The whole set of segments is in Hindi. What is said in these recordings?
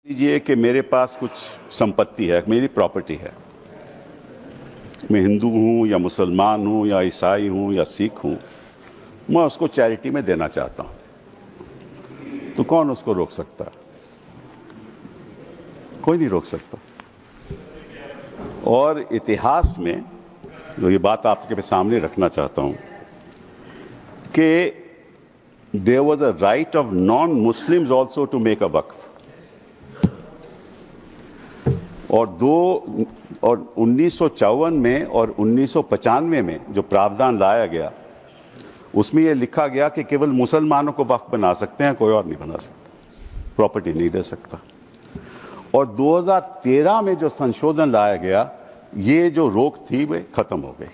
लीजिए कि मेरे पास कुछ संपत्ति है, मेरी प्रॉपर्टी है। मैं हिंदू हूँ या मुसलमान हूँ या ईसाई हूँ या सिख हूँ, मैं उसको चैरिटी में देना चाहता हूँ, तो कौन उसको रोक सकता है? कोई नहीं रोक सकता। और इतिहास में जो ये बात आपके सामने रखना चाहता हूँ कि there was a right of non Muslims also to make a waqf. और 1954 में और 1995 में जो प्रावधान लाया गया, उसमें यह लिखा गया कि केवल मुसलमानों को वक्फ बना सकते हैं, कोई और नहीं बना सकता, प्रॉपर्टी नहीं दे सकता। और 2013 में जो संशोधन लाया गया, ये जो रोक थी वे खत्म हो गई।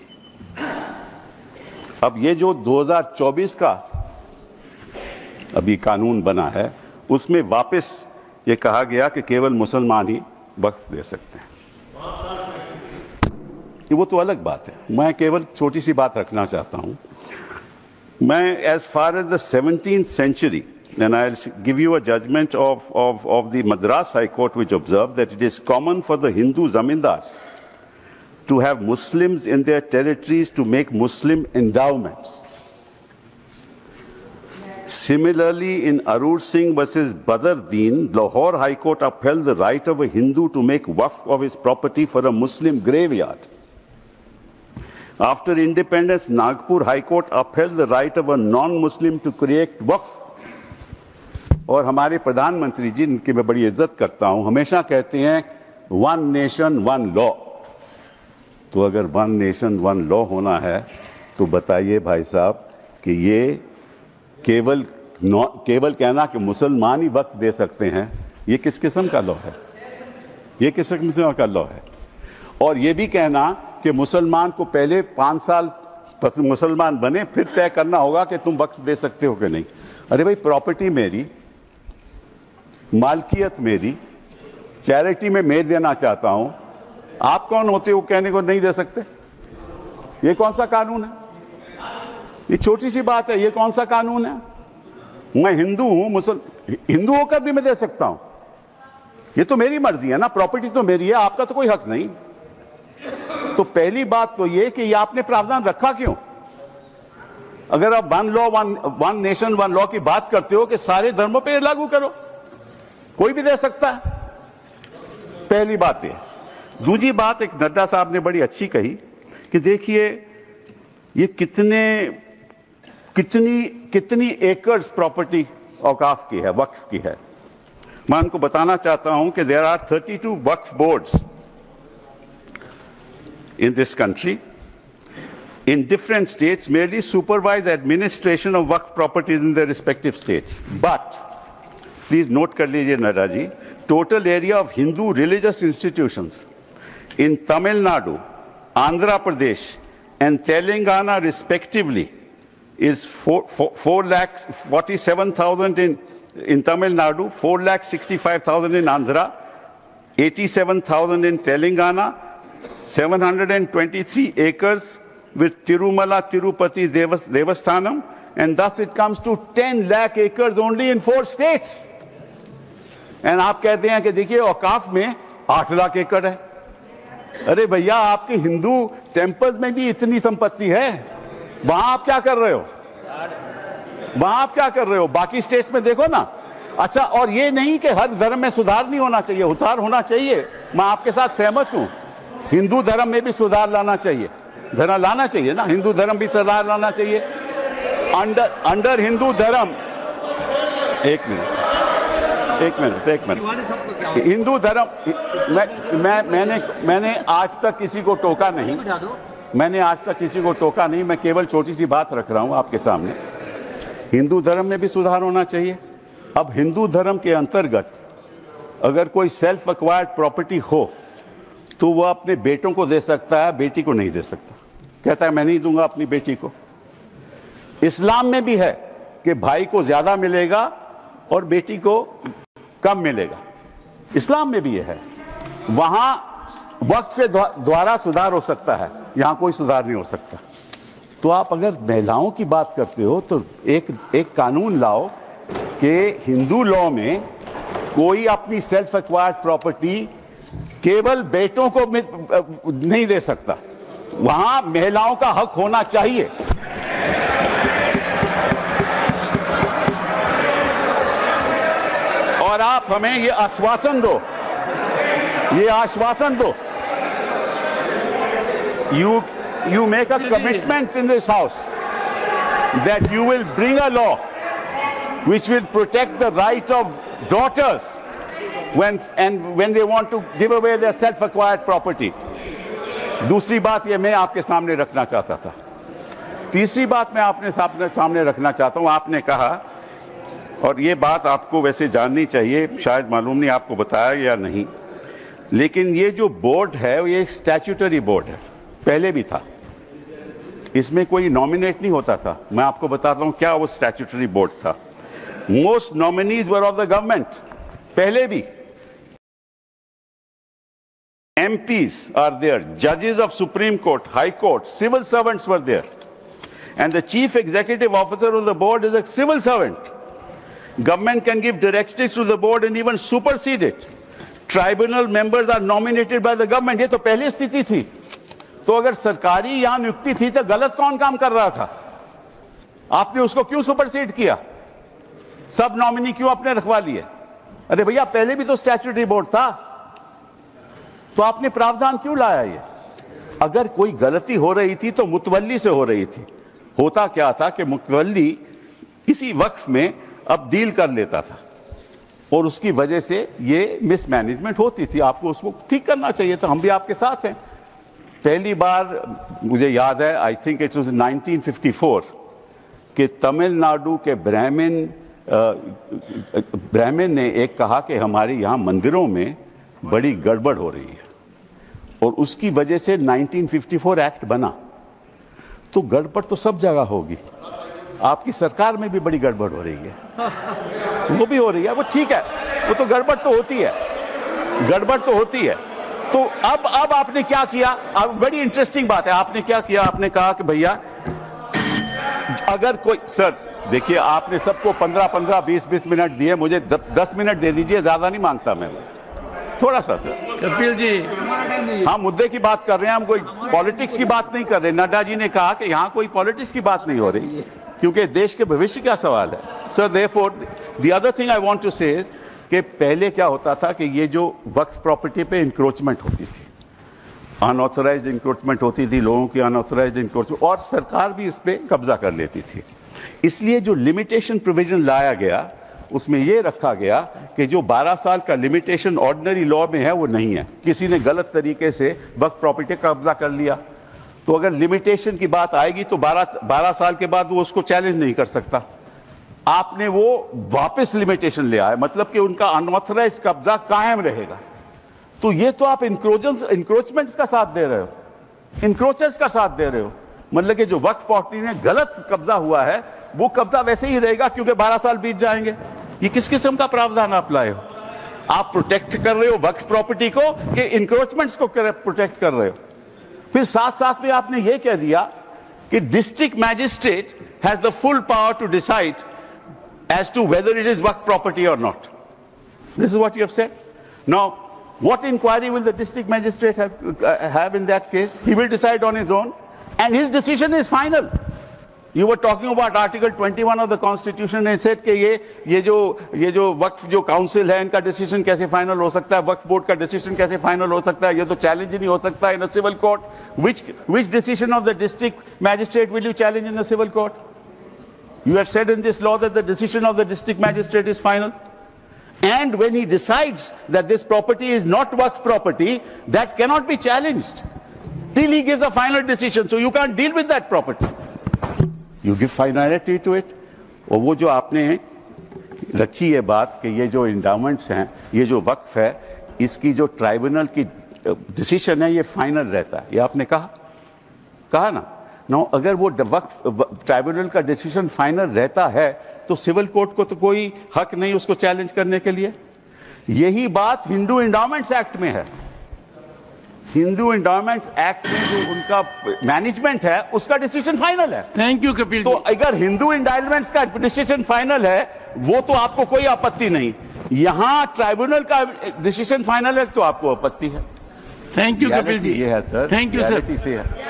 अब ये जो 2024 का अभी कानून बना है, उसमें वापस ये कहा गया कि केवल मुसलमान ही वक्फ दे सकते हैं। वो तो अलग बात है, मैं केवल छोटी सी बात रखना चाहता हूं। मैं as far as the 17th century, and I'll give you a judgment of the Madras High Court, which observed that it is common for the Hindu zamindars to have Muslims in their territories to make Muslim endowments. Similarly, in Arur Singh versus Badr Deen, Lahore High Court upheld the right of a Hindu to make waqf of his property for a Muslim graveyard. After independence, Nagpur High Court upheld the right of a non-Muslim to create waqf. और हमारे प्रधानमंत्री जी, इनकी मैं बड़ी इज्जत करता हूं, हमेशा कहते हैं वन नेशन वन लॉ। तो अगर वन नेशन वन लॉ होना है तो बताइए भाई साहब कि ये केवल कहना कि मुसलमान ही वक्फ दे सकते हैं, ये किस किस्म का लॉ है? ये किस किस्म का लॉ है? और ये भी कहना कि मुसलमान को पहले 5 साल मुसलमान बने, फिर तय करना होगा कि तुम वक्फ दे सकते हो कि नहीं। अरे भाई, प्रॉपर्टी मेरी, मालकियत मेरी, चैरिटी में मैं देना चाहता हूं, आप कौन होते हो कहने को नहीं दे सकते? ये कौन सा कानून है? ये छोटी सी बात है, ये कौन सा कानून है? मैं हिंदू हूं, हिंदू होकर भी मैं दे सकता हूं। ये तो मेरी मर्जी है ना, प्रॉपर्टी तो मेरी है, आपका तो कोई हक नहीं। तो पहली बात तो ये कि ये आपने प्रावधान रखा क्यों? अगर आप one law one nation one law की बात करते हो कि सारे धर्मों पे लागू करो, कोई भी दे सकता है। पहली बात है। दूसरी बात, एक नड्डा साहब ने बड़ी अच्छी कही कि देखिए ये कितनी एकर्स प्रॉपर्टी औकाफ की है, वक्फ की है। मैं उनको बताना चाहता हूं कि there are 32 Waqf boards in this country in different states merely supervise administration of waqf properties in their respective states. But please note kar lijiye Nada ji, total area of Hindu religious institutions in Tamil Nadu, Andhra Pradesh and Telangana respectively is 4,47,000 in Tamil Nadu, 4,65,000 in Andhra, 87,000 in Telangana, 723 acres with Tirumala Tirupati Devasthanam, and thus it comes to 10 lakh acres only in 4 states. And आप कहते हैं कि देखिए औकाफ में 8 लाख एकड़ है। अरे भैया, आपके हिंदू टेम्पल्स में भी इतनी संपत्ति है, वहां आप क्या कर रहे हो? वहां आप क्या कर रहे हो? बाकी स्टेट्स में देखो ना। अच्छा, और ये नहीं कि हर धर्म में सुधार नहीं होना चाहिए, उतार होना चाहिए, मैं आपके साथ सहमत हूं। हिंदू धर्म में भी सुधार लाना चाहिए, लाना चाहिए ना, हिंदू धर्म भी सुधार लाना चाहिए। अंडर हिंदू धर्म, एक मिनट, हिंदू धर्म, मैंने आज तक किसी को टोका नहीं, मैं केवल छोटी सी बात रख रहा हूं आपके सामने। हिंदू धर्म में भी सुधार होना चाहिए। अब हिंदू धर्म के अंतर्गत अगर कोई सेल्फ एक्वायर्ड प्रॉपर्टी हो तो वह अपने बेटों को दे सकता है, बेटी को नहीं दे सकता। कहता है मैं नहीं दूंगा अपनी बेटी को। इस्लाम में भी है कि भाई को ज्यादा मिलेगा और बेटी को कम मिलेगा, इस्लाम में भी यह है। वहां वक्त से द्वारा सुधार हो सकता है, यहां कोई सुधार नहीं हो सकता। तो आप अगर महिलाओं की बात करते हो तो एक कानून लाओ कि हिंदू लॉ में कोई अपनी सेल्फ एक्वायर्ड प्रॉपर्टी केवल बेटों को नहीं दे सकता, वहां महिलाओं का हक होना चाहिए। और आप हमें ये आश्वासन दो, you make a commitment in this house that you will bring a law which will protect the right of daughters when they want to give away their self-acquired property. दूसरी बात ये मैं आपके सामने रखना चाहता था। तीसरी बात मैं आपने सामने रखना चाहता हूं। आपने कहा, और ये बात आपको वैसे जाननी चाहिए, शायद मालूम नहीं आपको बताया या नहीं, लेकिन ये जो बोर्ड है ये एक स्टैट्यूटरी बोर्ड है, पहले भी था। इसमें कोई नॉमिनेट नहीं होता था। मैं आपको बताता हूं क्या वो स्टैट्यूटरी बोर्ड था। Most nominees were of the government, पहले भी। MPs are there, judges of Supreme Court, High Court, civil servants were there, and the chief executive officer of the board is a civil servant. Government can give directives to the board and even supersede it. Tribunal members are nominated by the government. ये तो पहले स्थिति थी। तो अगर सरकारी यहां नियुक्ति थी तो गलत कौन काम कर रहा था? आपने उसको क्यों सुपरसीड किया? सब नॉमिनी क्यों आपने रखवा लिए? अरे भैया, पहले भी तो स्टैट्यूटरी बोर्ड था, तो आपने प्रावधान क्यों लाया? ये अगर कोई गलती हो रही थी तो मुतवल्ली से हो रही थी। होता क्या था कि मुतवल्ली किसी वक्फ में अब डील कर लेता था और उसकी वजह से ये मिसमैनेजमेंट होती थी। आपको उसको ठीक करना चाहिए था। हम भी आपके साथ हैं। पहली बार मुझे याद है, आई थिंक इट वाज 1954, कि तमिलनाडु के ब्राह्मण ने एक कहा कि हमारे यहाँ मंदिरों में बड़ी गड़बड़ हो रही है, और उसकी वजह से 1954 एक्ट बना। तो गड़बड़ तो सब जगह होगी, आपकी सरकार में भी बड़ी गड़बड़ हो रही है, वो भी हो रही है, वो ठीक है, वो तो गड़बड़ तो होती है, गड़बड़ तो होती है। तो अब आपने क्या किया? अब बड़ी इंटरेस्टिंग बात है, आपने क्या किया? आपने कहा कि भैया अगर कोई, सर देखिए, आपने सबको 15-15, 20-20 मिनट दिए, मुझे 10 मिनट दे दीजिए, ज्यादा नहीं मांगता मैं, थोड़ा सा। सर कपिल जी, हम मुद्दे की बात कर रहे हैं, हम कोई पॉलिटिक्स की बात नहीं कर रहे। नड्डा जी ने कहा कि यहाँ कोई पॉलिटिक्स की बात नहीं हो रही, क्योंकि देश के भविष्य का सवाल है। Sir therefore the other thing I want to say कि पहले क्या होता था कि ये जो वक्फ प्रॉपर्टी पे इंक्रोचमेंट होती थी, अनऑथराइज्ड इंक्रोचमेंट होती थी, लोगों की अनऑथराइज्ड इंक्रोचमेंट, और सरकार भी इस पे कब्जा कर लेती थी। इसलिए जो लिमिटेशन प्रोविजन लाया गया, उसमें यह रखा गया कि जो 12 साल का लिमिटेशन ऑर्डिनरी लॉ में है वो नहीं है। किसी ने गलत तरीके से वक्फ प्रॉपर्टी का कब्जा कर लिया, तो अगर लिमिटेशन की बात आएगी तो 12 साल के बाद वो उसको चैलेंज नहीं कर सकता। आपने वो वापस लिमिटेशन ले आए, मतलब कि उनका अनऑथराइज्ड कब्जा कायम रहेगा। तो ये तो आप इंक्रोचमेंट्स का साथ दे रहे हो, इंक्रोचर्स का साथ दे रहे हो। मतलब कि जो वक्फ प्रॉपर्टी में गलत कब्जा हुआ है वो कब्जा वैसे ही रहेगा, क्योंकि 12 साल बीत जाएंगे। ये किस किस्म का प्रावधान आप लाए हो? आप प्रोटेक्ट कर रहे हो वक्फ प्रॉपर्टी को कि इंक्रोचमेंट्स को प्रोटेक्ट कर रहे हो? फिर साथ साथ में आपने ये कह दिया कि district magistrate has the full power to decide as to whether it is work property or not. This is what you have said. Now, what inquiry will the district magistrate have in that case? He will decide on his own, and his decision is final. You were talking about Article 21 of the Constitution and said कि ये जो वक्फ जो काउंसिल है, इनका डिसीजन कैसे फाइनल हो सकता है, वक्फ बोर्ड का डिसीजन कैसे फाइनल हो सकता है? ये तो चैलेंज ही नहीं हो सकता in a civil court. Which decision of the district magistrate will you challenge in a civil court? You have said in this law that the decision of the district magistrate is final. And when he decides that this property is not waqf property, that cannot be challenged till he gives a final decision. So you can't deal with that property. You give finality to it. और वो जो आपने रखी है बात कि ये जो इंडाउमेंट्स हैं, ये जो वक्फ है, इसकी जो ट्राइब्यूनल की डिसीजन है ये फाइनल रहता है, ये आपने कहा ना। नो, अगर वो वक्फ ट्राइब्यूनल का डिसीजन फाइनल रहता है तो सिविल कोर्ट को तो कोई हक नहीं उसको चैलेंज करने के लिए। यही बात हिंदू एंडाउमेंट्स एक्ट में है। हिंदू एंडाउमेंट्स एक्ट में जो उनका मैनेजमेंट है उसका डिसीजन फाइनल है। Thank you Kapil. तो अगर हिंदू एंडाउमेंट्स का डिसीजन फाइनल है वो तो आपको कोई आपत्ति नहीं, यहां ट्राइब्यूनल का डिसीजन फाइनल है तो आपको आपत्ति है। Thank you Kapil ji. ये है sir, thank you sir.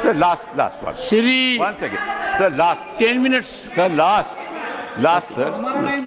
Sir last one Shri 1 second sir, last 10 minutes sir, last sir.